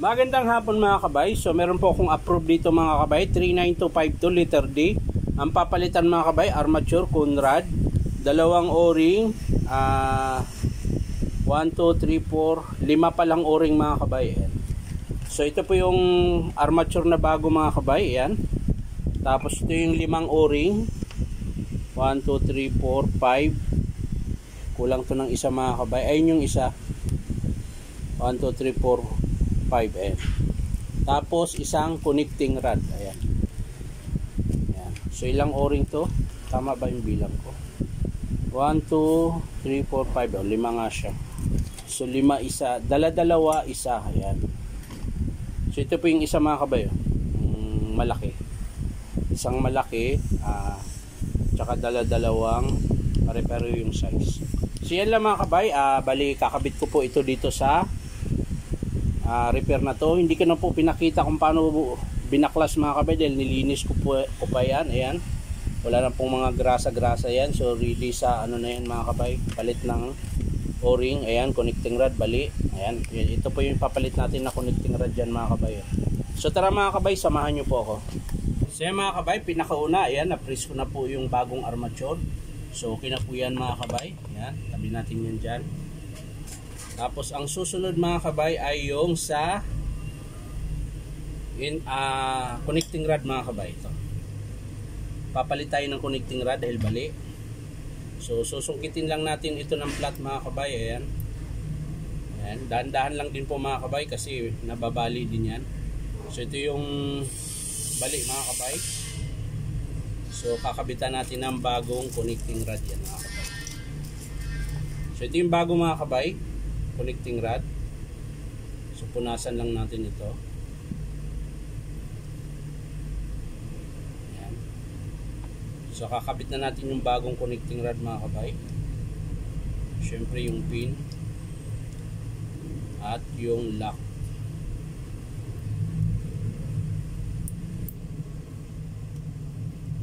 Magandang hapon mga kabay. So meron po akong approve dito mga kabay, 39252 letter D. Ang papalitan mga kabay, armature Conrad, dalawang o-ring, 1, 2, 3, 4, 5 pa lang o-ring mga kabay. Ayan. So ito po yung armature na bago mga kabay. Ayan. Tapos ito yung 5 o-ring, 1, 2, 3, 4, 5. Kulang to ng isa mga kabay. Ayun yung isa, 1, 2, 3, 4, 5. Ayan. Tapos isang connecting rod. Ayan. Ayan. So ilang o-ring to? Tama ba yung bilang ko? 1, 2, 3, 4, 5. 5 nga siya. So 5 isa. Dala-dalawa isa. Ayan. So ito po yung isa mga kabay. Malaki. Isang malaki. Tsaka dala-dalawang pare-pare yung size. So yan lang mga kabay. Bali kakabit ko po ito dito sa repair na to. Hindi ko na po pinakita kung paano binaklas mga kabay dahil nilinis ko pa yan. Ayan. Wala na pong mga grasa-grasa yan. So really sa ano na yan mga kabay, palit ng o-ring. Ayan, connecting rod, bali. Ayan, ito po yung papalit natin na connecting rod dyan mga kabay. So tara mga kabay, samahan nyo po ako. So yan mga kabay, pinakauna, ayan, na-press ko na po yung bagong armature. So okay na po yan mga kabay. Ayan, tabi natin yan dyan. Tapos ang susunod mga kabay ay yung sa connecting rod mga kabay. Ito. Papalit tayo ng connecting rod dahil bali. So susungkitin lang natin ito ng flat mga kabay. Ayan. Ayan. Dahan-dahan lang din po mga kabay kasi nababali din yan. So ito yung bali mga kabay. So kakabitan natin ng bagong connecting rod yan mga kabay. So ito yung bago mga kabay, connecting rod. So punasan lang natin ito. Ayan. So kakabit na natin yung bagong connecting rod mga kabay. Syempre yung pin at yung lock.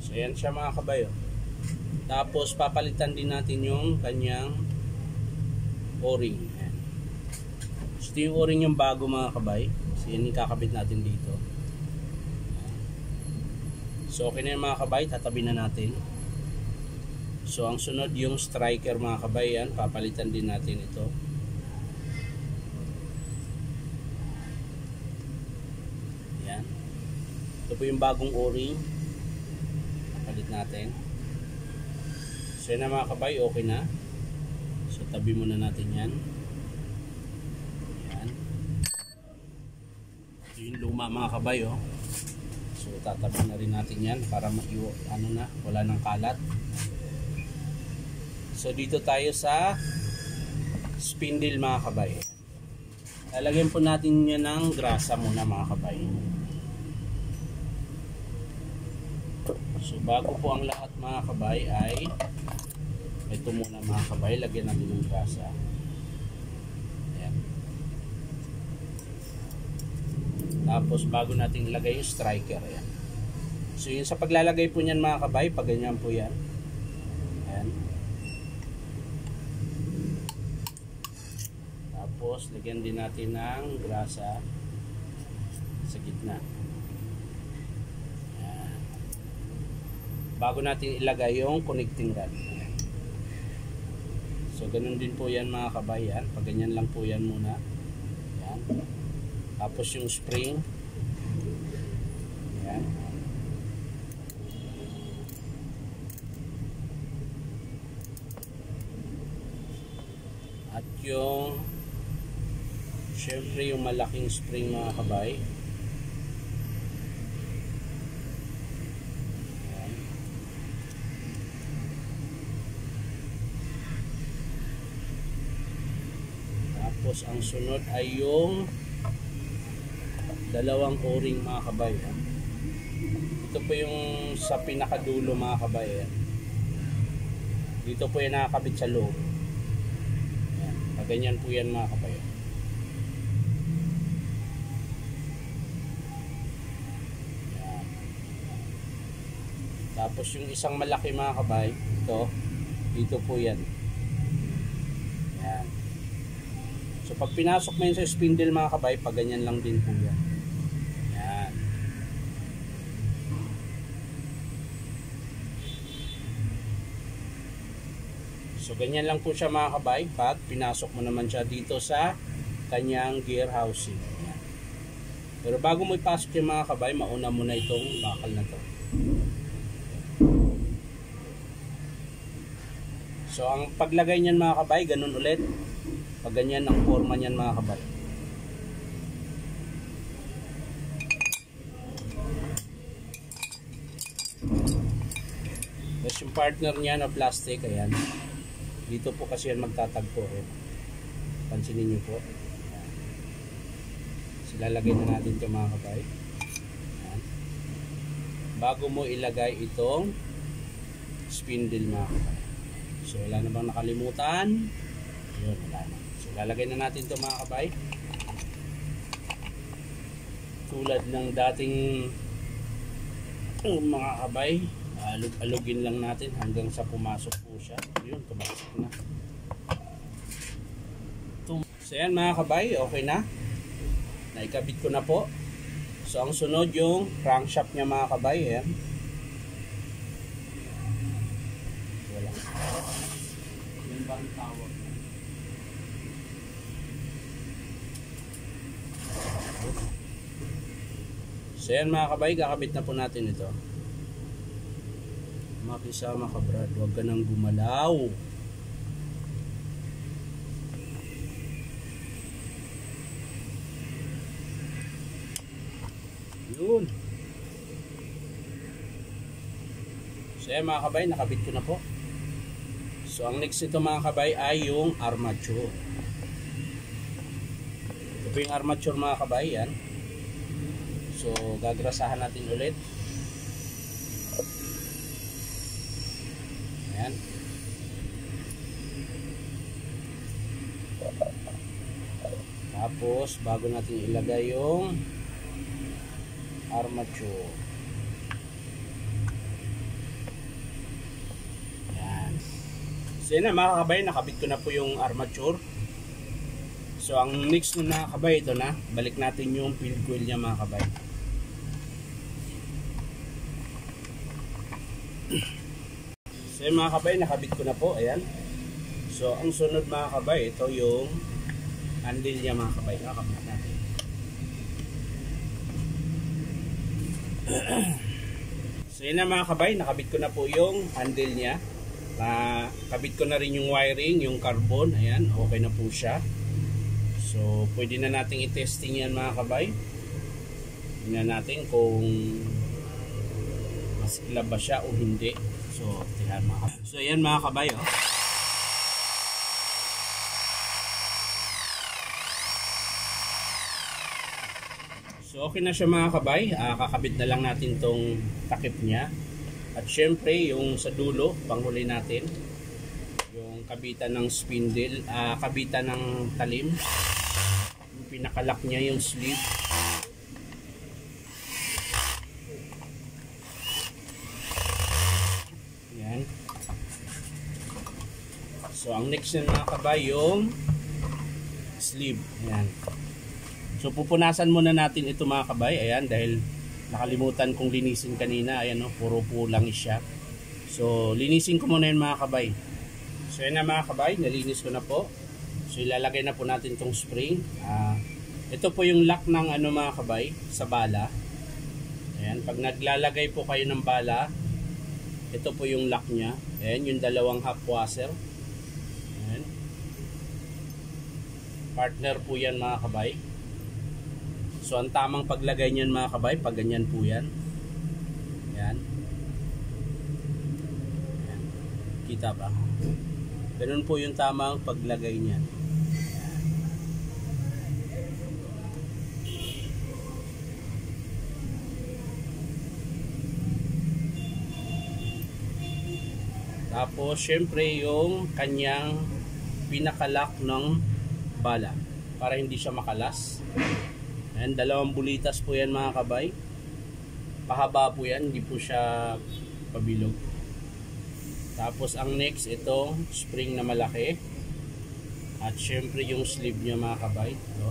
So ayan siya mga kabay. Tapos papalitan din natin yung kanyang o-ring. Ito yung o-ring yung bago mga kabay. So yan yung kakabit natin dito. So okay na yung mga kabay, tatabi na natin. So ang sunod yung striker mga kabay, yan, papalitan din natin ito. Yan. Ito po yung bagong o-ring. Papalit natin. So yan na mga kabay, okay na. So tabi muna natin yan. Yung luma mga kabay so tatabi na rin natin yan para ano na, wala nang kalat. So dito tayo sa spindle mga kabay. Lalagyan po natin yan ng grasa muna mga kabay. So bago po ang lahat mga kabay ay ito muna mga kabay, lagyan natin ng grasa. Tapos bago natin ilagay yung striker, ayan. So yun sa paglalagay po niyan mga kabay, pag ganyan po yan. Ayan. Tapos lagyan din natin ng grasa sa gitna. Ayan. Bago natin ilagay yung connecting rod. Ayan. So ganun din po yan mga kabay, yan. Pag ganyan lang po yan muna. Ayan. Tapos yung spring. Ayan. At yung syempre yung malaking spring mga kabay. Ayan. Tapos ang sunod ay yung dalawang o-ring mga kabay. Ito po yung sa pinakadulo mga kabay. Dito po yung nakakabit sa loob. Ganyan po yan mga kabay. Tapos yung isang malaki mga kabay, ito, dito po yan. Yan. So pag pinasok mo yun sa spindle mga kabay, pag ganyan lang din po yan. Yan. So ganyan lang po siya mga kabay pag pinasok mo naman siya dito sa kanyang gear housing. Yan. Pero bago mo ipasok yung mga kabay, mauna mo na itong bakal na to. So ang paglagay niyan mga kabay, ganun ulit. Pag ganyan ang forma niyan mga kabay. Tapos yung partner niya na plastic, ayan. Dito po kasi yan magtatagpo. Eh. Pansinin niyo po. Ayan. So lalagay na natin ito mga kabay. Ayan. Bago mo ilagay itong spindle mga kabay. So wala na bang nakalimutan? Yun, wala na. So lalagay na natin ito mga kabay. Tulad ng dating mga kabay, alugin lang natin hanggang sa pumasok po siya. Yun, pumasok na. So yan mga kabay, okay na. Naikabit ko na po. So ang sunod yung crankshaft niya mga kabay. Ayan. Wala. Yan ba ang tawag? So yan mga kabay, kakabit na po natin ito. Makisama ka Brad, huwag ka nang gumalaw. Yun. So yan mga kabay, nakabit ko na po. So ang next ito mga kabay ay yung armature. Ito po yung armature mga kabay, yan. So gagrasahan natin ulit. Ayan. Tapos bago natin ilagay yung armature. Ayan. So yun na mga kabay, nakabit ko na po yung armature. So ang next nun na kabay, ito na. Balik natin yung field coil niya mga kabay. So yung mga kabay, nakabit ko na po. Ayan. So ang sunod mga kabay, ito yung handle niya mga kabay. Nakabit natin. So yun na mga kabay, nakabit ko na po yung handle niya. Nakabit ko na rin yung wiring, yung carbon. Ayan, okay na po siya. So pwede na natin i-testing yan mga kabay. Tingnan natin kung masikla ba siya o hindi. So tingnan mga kabay. So ayan mga kabay, oh. So okay na siya mga kabay. Kakabit na lang natin tong takip niya. At syempre yung sa dulo, panghuli natin yung kabitan ng spindle, kabitan ng talim. Yung pinakalak niya yung sleeve. Yan. So ang next na mga kabay yung sleeve. Yan. So pupunasan muna natin ito mga kabay. Ayan, dahil nakalimutan kong linisin kanina. Ayan, no, puro po langis siya. So linisin ko muna yun mga kabay. So yan na mga kabay, nalinis ko na po. So ilalagay na po natin tong spring. Ito po yung lock ng ano mga kabay, sa bala. Ayan, pag naglalagay po kayo ng bala, ito po yung lock nya. Ayan, yung dalawang half washer. Ayan. Partner po yan mga kabay. So ang tamang paglagay niyan mga kabay, pag ganyan po yan. Yan. Yan. Kita ba? Ganun po yung tamang paglagay niyan. Tapos syempre yung kanyang pinakalock ng bala para hindi siya makalas. Ayan, dalawang bulitas po yan mga kabay. Pahaba po yan, hindi po siya pabilog. Tapos ang next, itong spring na malaki. At syempre yung sleeve niya mga kabay. Ito.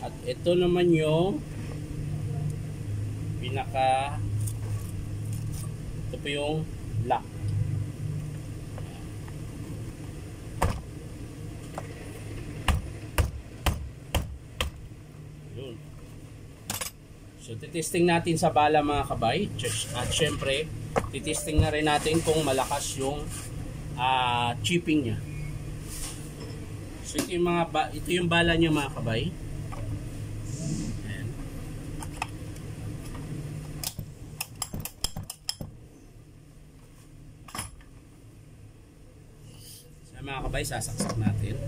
At ito naman yung ito po yung lock. Yun. So titesting natin sa bala mga kabay. At syempre titesting na rin natin kung malakas yung chipping niya. So ito yung bala niya mga kabay. Ayan. So mga kabay, sasaksak natin.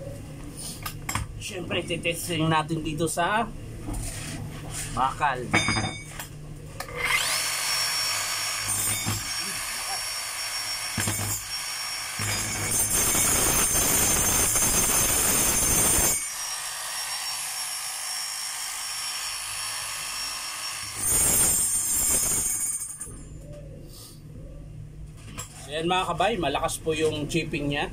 Siyempre titesting natin dito sa bakal. Ayan mga kabay, malakas po yung chipping niya.